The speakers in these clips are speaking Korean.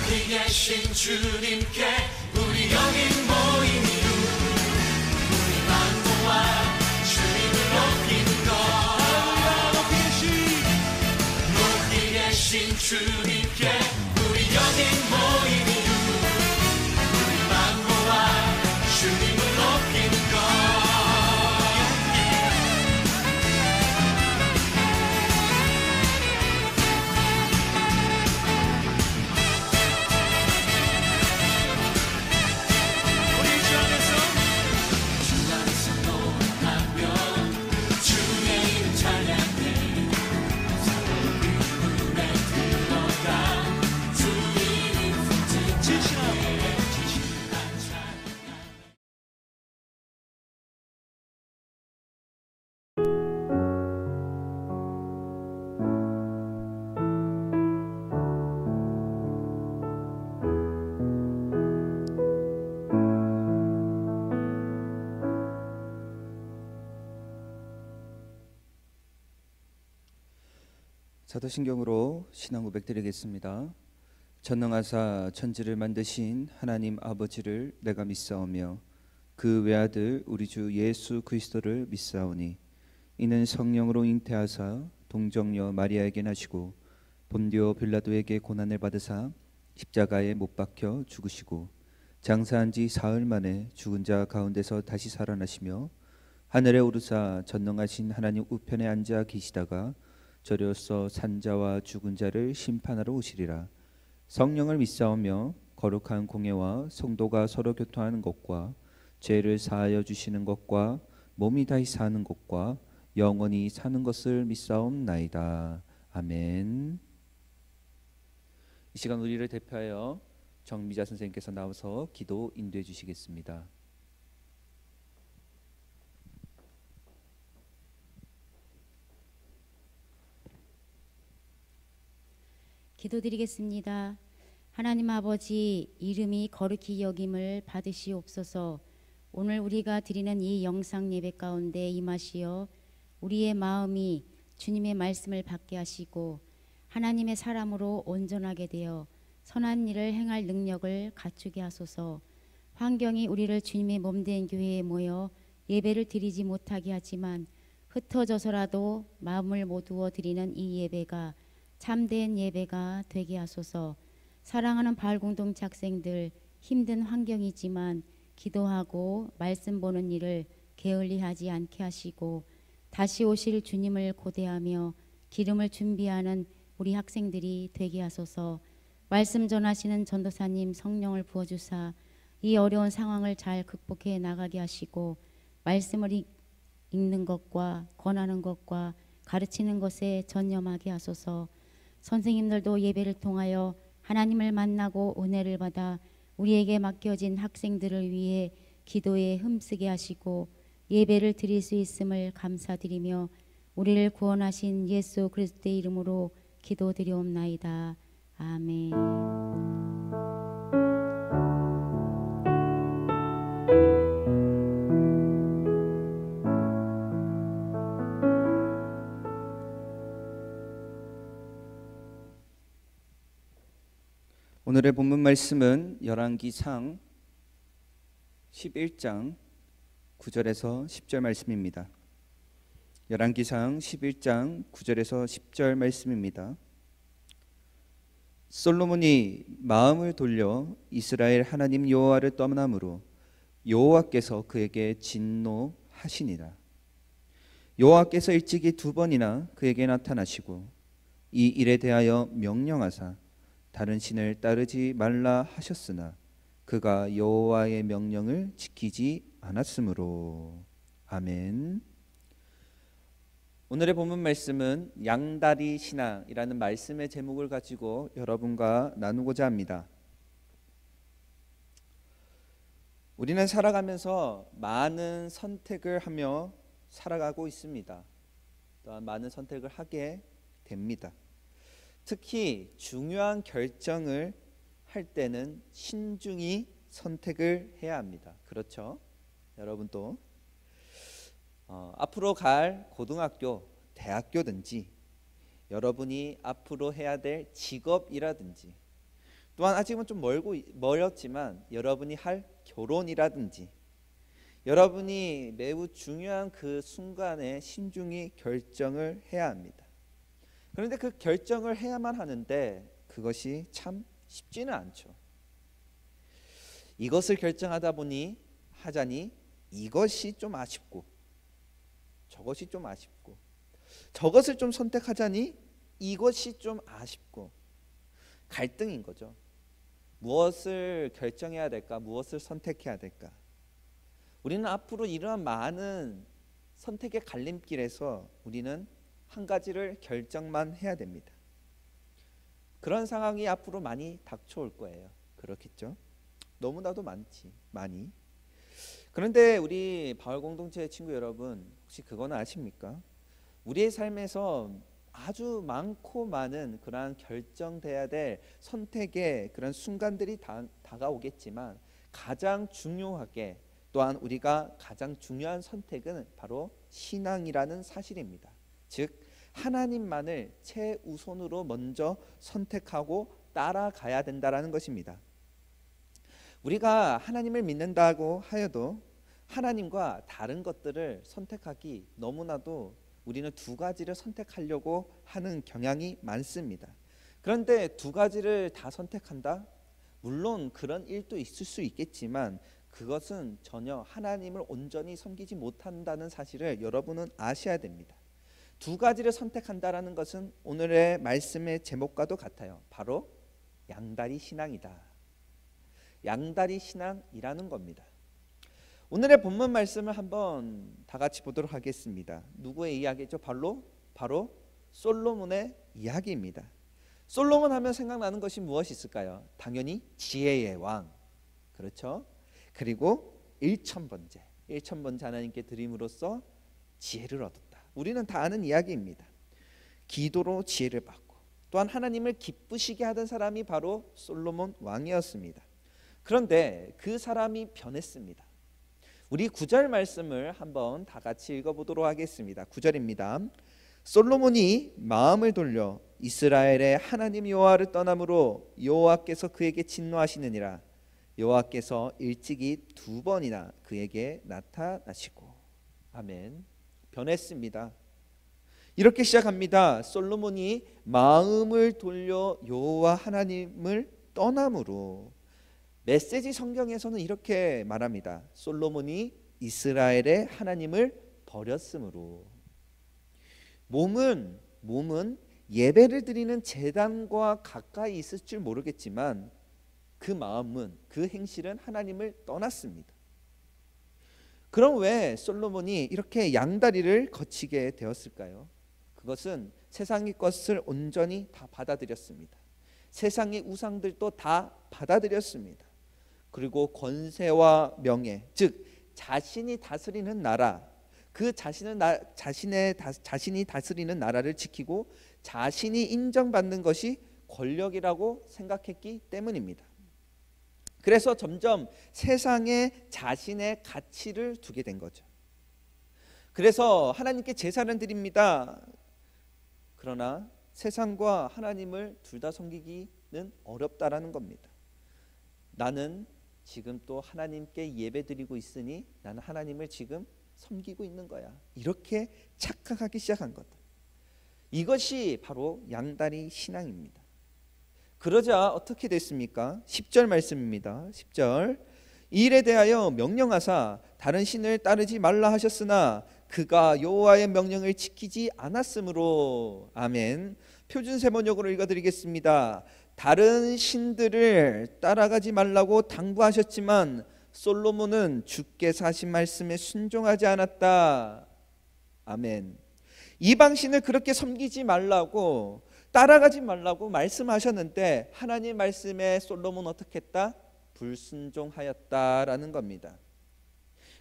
높이 계신 주님께 우리 여기 모인 이유 우리 만모와 주님을 높이는 것 높이 계신 주님께 우리 여기 모인 이유 우리 만모와 주님을 높이는 것 사도신경으로 신앙 고백 드리겠습니다. 전능하사 천지를 만드신 하나님 아버지를 내가 믿사오며 그 외아들 우리 주 예수 그리스도를 믿사오니 이는 성령으로 잉태하사 동정녀 마리아에게 나시고 본디오 빌라도에게 고난을 받으사 십자가에 못 박혀 죽으시고 장사한 지 사흘 만에 죽은 자 가운데서 다시 살아나시며 하늘에 오르사 전능하신 하나님 우편에 앉아 계시다가 저리로서 산자와 죽은 자를 심판하러 오시리라. 성령을 믿사오며 거룩한 공예와 성도가 서로 교통하는 것과 죄를 사하여 주시는 것과 몸이 다시 사는 것과 영원히 사는 것을 믿사옵나이다. 아멘. 이 시간 우리를 대표하여 정미자 선생님께서 나와서 기도 인도해 주시겠습니다. 기도드리겠습니다. 하나님 아버지, 이름이 거룩히 여김을 받으시옵소서. 오늘 우리가 드리는 이 영상 예배 가운데 임하시어 우리의 마음이 주님의 말씀을 받게 하시고 하나님의 사람으로 온전하게 되어 선한 일을 행할 능력을 갖추게 하소서. 환경이 우리를 주님의 몸된 교회에 모여 예배를 드리지 못하게 하지만 흩어져서라도 마음을 모두어 드리는 이 예배가 참된 예배가 되게 하소서. 사랑하는 바울공동체 학생들, 힘든 환경이지만 기도하고 말씀 보는 일을 게을리하지 않게 하시고 다시 오실 주님을 고대하며 기름을 준비하는 우리 학생들이 되게 하소서. 말씀 전하시는 전도사님 성령을 부어주사 이 어려운 상황을 잘 극복해 나가게 하시고 말씀을 읽는 것과 권하는 것과 가르치는 것에 전념하게 하소서. 선생님들도 예배를 통하여 하나님을 만나고 은혜를 받아 우리에게 맡겨진 학생들을 위해 기도에 힘쓰게 하시고 예배를 드릴 수 있음을 감사드리며 우리를 구원하신 예수 그리스도의 이름으로 기도드리옵나이다. 아멘. 오늘의 본문 말씀은 열왕기상 11장 9절에서 10절 말씀입니다. 열왕기상 11장 9절에서 10절 말씀입니다. 솔로몬이 마음을 돌려 이스라엘 하나님 여호와를 떠남으로 여호와께서 그에게 진노하시니라. 여호와께서 일찍이 2번이나 그에게 나타나시고 이 일에 대하여 명령하사 다른 신을 따르지 말라 하셨으나 그가 여호와의 명령을 지키지 않았으므로. 아멘. 오늘의 본문 말씀은 양다리 신앙이라는 말씀의 제목을 가지고 여러분과 나누고자 합니다. 우리는 살아가면서 많은 선택을 하며 살아가고 있습니다. 또한 많은 선택을 하게 됩니다. 특히 중요한 결정을 할 때는 신중히 선택을 해야 합니다. 그렇죠? 여러분도 앞으로 갈 고등학교, 대학교든지 여러분이 앞으로 해야 될 직업이라든지 또한 아직은 좀 멀었지만 여러분이 할 결혼이라든지 여러분이 매우 중요한 그 순간에 신중히 결정을 해야 합니다. 그런데 그 결정을 해야만 하는데 그것이 참 쉽지는 않죠. 이것을 결정하다 보니 하자니 이것이 좀 아쉽고 저것이 좀 아쉽고 저것을 좀 선택하자니 이것이 좀 아쉽고 갈등인 거죠. 무엇을 결정해야 될까? 무엇을 선택해야 될까? 우리는 앞으로 이러한 많은 선택의 갈림길에서 우리는 한 가지를 결정만 해야 됩니다. 그런 상황이 앞으로 많이 닥쳐올 거예요. 그렇겠죠? 너무나도 많이. 그런데 우리 바울 공동체 친구 여러분, 혹시 그거는 아십니까? 우리의 삶에서 아주 많고 많은 그러한 결정돼야 될 선택의 그런 순간들이 다가오겠지만 가장 중요하게 또한 우리가 가장 중요한 선택은 바로 신앙이라는 사실입니다. 즉 하나님만을 최우선으로 먼저 선택하고 따라가야 된다라는 것입니다. 우리가 하나님을 믿는다고 하여도 하나님과 다른 것들을 선택하기 너무나도 우리는 두 가지를 선택하려고 하는 경향이 많습니다. 그런데 두 가지를 다 선택한다? 물론 그런 일도 있을 수 있겠지만 그것은 전혀 하나님을 온전히 섬기지 못한다는 사실을 여러분은 아셔야 됩니다. 두 가지를 선택한다라는 것은 오늘의 말씀의 제목과도 같아요. 바로 양다리 신앙이다. 양다리 신앙이라는 겁니다. 오늘의 본문 말씀을 한번 다 같이 보도록 하겠습니다. 누구의 이야기죠? 바로 솔로몬의 이야기입니다. 솔로몬 하면 생각나는 것이 무엇이 있을까요? 당연히 지혜의 왕. 그렇죠? 그리고 일천번제 하나님께 드림으로써 지혜를 얻었다. 우리는 다 아는 이야기입니다. 기도로 지혜를 받고 또한 하나님을 기쁘시게 하던 사람이 바로 솔로몬 왕이었습니다. 그런데 그 사람이 변했습니다. 우리 9절 말씀을 한번 다 같이 읽어보도록 하겠습니다. 9절입니다. 솔로몬이 마음을 돌려 이스라엘의 하나님 여호와를 떠남으로 여호와께서 그에게 진노하시느니라. 여호와께서 일찍이 2번이나 그에게 나타나시고. 아멘. 변했습니다. 이렇게 시작합니다. 솔로몬이 마음을 돌려 여호와 하나님을 떠남으로. 메시지 성경에서는 이렇게 말합니다. 솔로몬이 이스라엘의 하나님을 버렸으므로. 몸은 예배를 드리는 제단과 가까이 있을 줄 모르겠지만 그 마음은, 그 행실은 하나님을 떠났습니다. 그럼 왜 솔로몬이 이렇게 양다리를 거치게 되었을까요? 그것은 세상의 것을 온전히 다 받아들였습니다. 세상의 우상들도 다 받아들였습니다. 그리고 권세와 명예, 즉 자신이 다스리는 나라, 그 자신이 다스리는 나라를 지키고 자신이 인정받는 것이 권력이라고 생각했기 때문입니다. 그래서 점점 세상에 자신의 가치를 두게 된 거죠. 그래서 하나님께 제사를 드립니다. 그러나 세상과 하나님을 둘 다 섬기기는 어렵다라는 겁니다. 나는 지금 또 하나님께 예배드리고 있으니 나는 하나님을 지금 섬기고 있는 거야. 이렇게 착각하기 시작한 것. 이것이 바로 양다리 신앙입니다. 그러자 어떻게 됐습니까? 10절 말씀입니다. 10절. 이 일에 대하여 명령하사 다른 신을 따르지 말라 하셨으나 그가 여호와의 명령을 지키지 않았으므로. 아멘. 표준 세번역으로 읽어드리겠습니다. 다른 신들을 따라가지 말라고 당부하셨지만 솔로몬은 주께서 하신 말씀에 순종하지 않았다. 아멘. 이방 신을 그렇게 섬기지 말라고, 따라가지 말라고 말씀하셨는데 하나님 말씀에 솔로몬은 어떻게 했다? 불순종하였다라는 겁니다.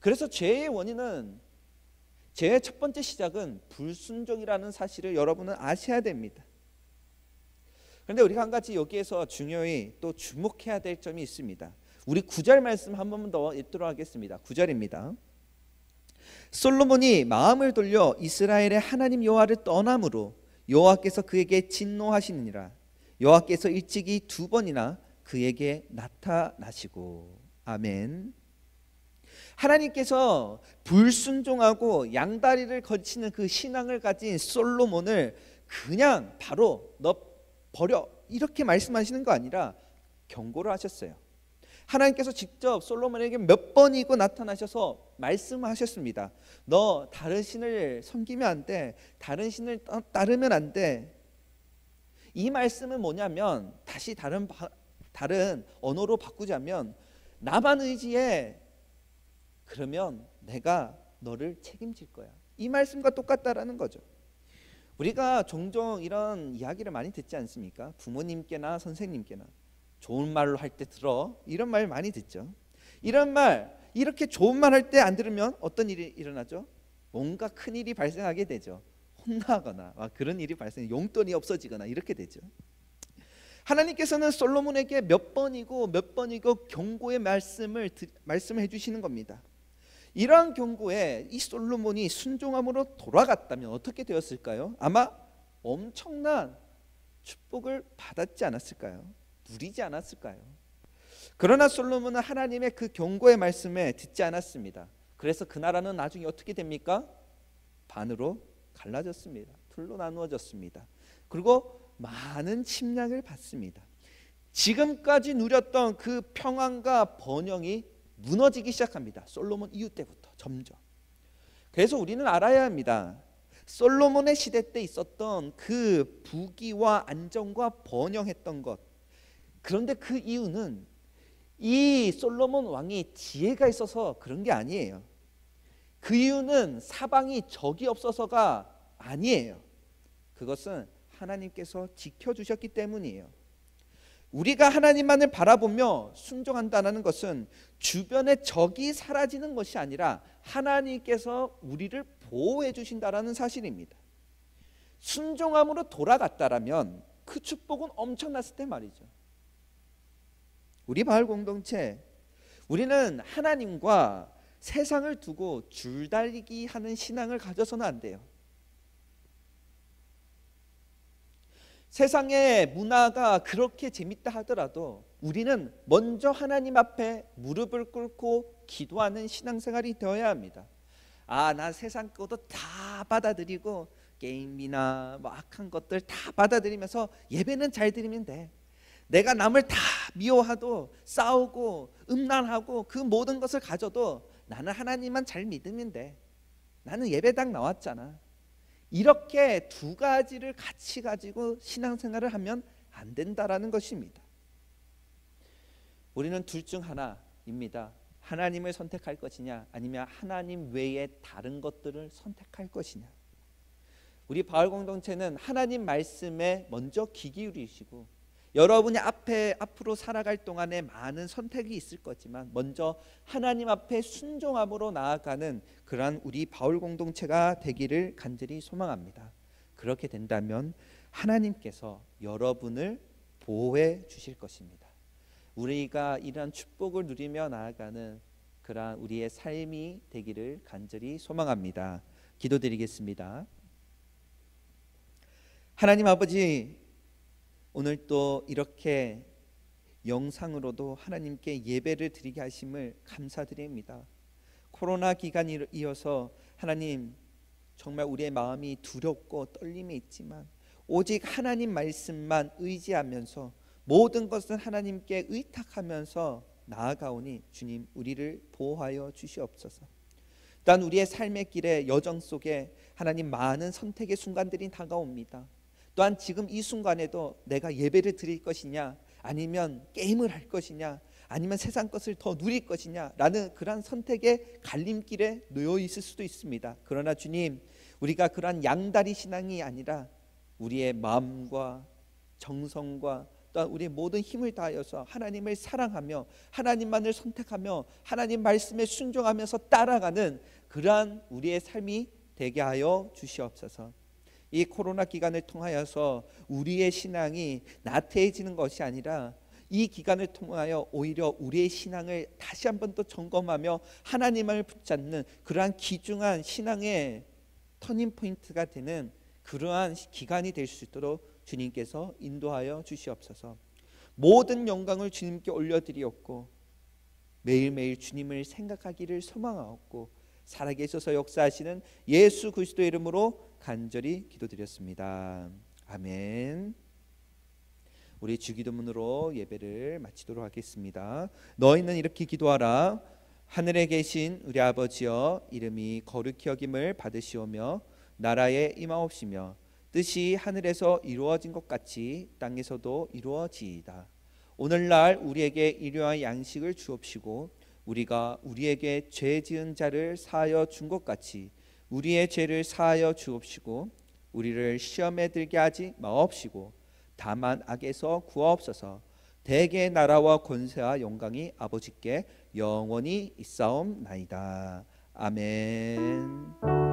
그래서 죄의 원인은, 죄의 첫 번째 시작은 불순종이라는 사실을 여러분은 아셔야 됩니다. 그런데 우리가 한 가지 여기에서 중요히 또 주목해야 될 점이 있습니다. 우리 9절 말씀 한 번 더 읽도록 하겠습니다. 9절입니다. 솔로몬이 마음을 돌려 이스라엘의 하나님 여호와를 떠남으로 여호와께서 그에게 진노하시느니라. 여호와께서 일찍이 2번이나 그에게 나타나시고. 아멘. 하나님께서 불순종하고 양다리를 걸치는 그 신앙을 가진 솔로몬을 그냥 바로 너 버려 이렇게 말씀하시는 거 아니라 경고를 하셨어요. 하나님께서 직접 솔로몬에게 몇 번이고 나타나셔서 말씀하셨습니다. 너 다른 신을 섬기면 안 돼. 다른 신을 따르면 안 돼. 이 말씀은 뭐냐면, 다시 다른 언어로 바꾸자면, 나만 의지해. 그러면 내가 너를 책임질 거야. 이 말씀과 똑같다라는 거죠. 우리가 종종 이런 이야기를 많이 듣지 않습니까? 부모님께나 선생님께나 좋은 말로 할 때 들어, 이런 말 많이 듣죠. 이런 말, 이렇게 좋은 말 할 때 안 들으면 어떤 일이 일어나죠? 뭔가 큰 일이 발생하게 되죠. 혼나거나 그런 일이 발생, 용돈이 없어지거나 이렇게 되죠. 하나님께서는 솔로몬에게 몇 번이고 경고의 말씀해 주시는 겁니다. 이러한 경고에 이 솔로몬이 순종함으로 돌아갔다면 어떻게 되었을까요? 아마 엄청난 축복을 받았지 않았을까요? 누리지 않았을까요? 그러나 솔로몬은 하나님의 그 경고의 말씀에 듣지 않았습니다. 그래서 그 나라는 나중에 어떻게 됩니까? 반으로 갈라졌습니다. 둘로 나누어졌습니다. 그리고 많은 침략을 받습니다. 지금까지 누렸던 그 평안과 번영이 무너지기 시작합니다. 솔로몬 이후 때부터 점점. 그래서 우리는 알아야 합니다. 솔로몬의 시대 때 있었던 그 부귀와 안정과 번영했던 것, 그런데 그 이유는 이 솔로몬 왕이 지혜가 있어서 그런 게 아니에요. 그 이유는 사방이 적이 없어서가 아니에요. 그것은 하나님께서 지켜주셨기 때문이에요. 우리가 하나님만을 바라보며 순종한다는 것은 주변의 적이 사라지는 것이 아니라 하나님께서 우리를 보호해 주신다는 사실입니다. 순종함으로 돌아갔다라면 그 축복은 엄청났을 때 말이죠. 우리 마을 공동체, 우리는 하나님과 세상을 두고 줄다리기 하는 신앙을 가져서는 안 돼요. 세상의 문화가 그렇게 재밌다 하더라도 우리는 먼저 하나님 앞에 무릎을 꿇고 기도하는 신앙생활이 되어야 합니다. 나 세상 것도 다 받아들이고 게임이나 악한 것들 다 받아들이면서 예배는 잘 드리면 돼. 내가 남을 다 미워하고 싸우고 음란하고 그 모든 것을 가져도 나는 하나님만 잘 믿으면 돼. 나는 예배당 나왔잖아. 이렇게 두 가지를 같이 가지고 신앙생활을 하면 안 된다라는 것입니다. 우리는 둘 중 하나입니다. 하나님을 선택할 것이냐, 아니면 하나님 외에 다른 것들을 선택할 것이냐. 우리 바울 공동체는 하나님 말씀에 먼저 귀 기울이시고, 여러분이 앞으로 살아갈 동안에 많은 선택이 있을 거지만 먼저 하나님 앞에 순종함으로 나아가는 그러한 우리 바울 공동체가 되기를 간절히 소망합니다. 그렇게 된다면 하나님께서 여러분을 보호해 주실 것입니다. 우리가 이러한 축복을 누리며 나아가는 그러한 우리의 삶이 되기를 간절히 소망합니다. 기도드리겠습니다. 하나님 아버지, 오늘 또 이렇게 영상으로도 하나님께 예배를 드리게 하심을 감사드립니다. 코로나 기간이 이어서 하나님 정말 우리의 마음이 두렵고 떨림이 있지만 오직 하나님 말씀만 의지하면서 모든 것은 하나님께 의탁하면서 나아가오니 주님 우리를 보호하여 주시옵소서. 또한 우리의 삶의 길의 여정 속에 하나님 많은 선택의 순간들이 다가옵니다. 또한 지금 이 순간에도 내가 예배를 드릴 것이냐, 아니면 게임을 할 것이냐, 아니면 세상 것을 더 누릴 것이냐 라는 그러한 선택의 갈림길에 놓여 있을 수도 있습니다. 그러나 주님, 우리가 그러한 양다리 신앙이 아니라 우리의 마음과 정성과 또한 우리의 모든 힘을 다하여서 하나님을 사랑하며 하나님만을 선택하며 하나님 말씀에 순종하면서 따라가는 그러한 우리의 삶이 되게 하여 주시옵소서. 이 코로나 기간을 통하여서 우리의 신앙이 나태해지는 것이 아니라 이 기간을 통하여 오히려 우리의 신앙을 다시 한 번 더 점검하며 하나님을 붙잡는 그러한 귀중한 신앙의 터닝포인트가 되는 그러한 기간이 될 수 있도록 주님께서 인도하여 주시옵소서. 모든 영광을 주님께 올려드리었고 매일매일 주님을 생각하기를 소망하옵고 살아계셔서 역사하시는 예수 그리스도의 이름으로 간절히 기도드렸습니다. 아멘. 우리 주기도문으로 예배를 마치도록 하겠습니다. 너희는 이렇게 기도하라. 하늘에 계신 우리 아버지여, 이름이 거룩히 여김을 받으시오며 나라에 임하옵시며 뜻이 하늘에서 이루어진 것 같이 땅에서도 이루어지이다. 오늘날 우리에게 일용할 양식을 주옵시고 우리가 우리에게 죄 지은 자를 사하여 준 것 같이 우리의 죄를 사하여 주옵시고 우리를 시험에 들게 하지 마옵시고 다만 악에서 구하옵소서. 대개의 나라와 권세와 영광이 아버지께 영원히 있사옵나이다. 아멘.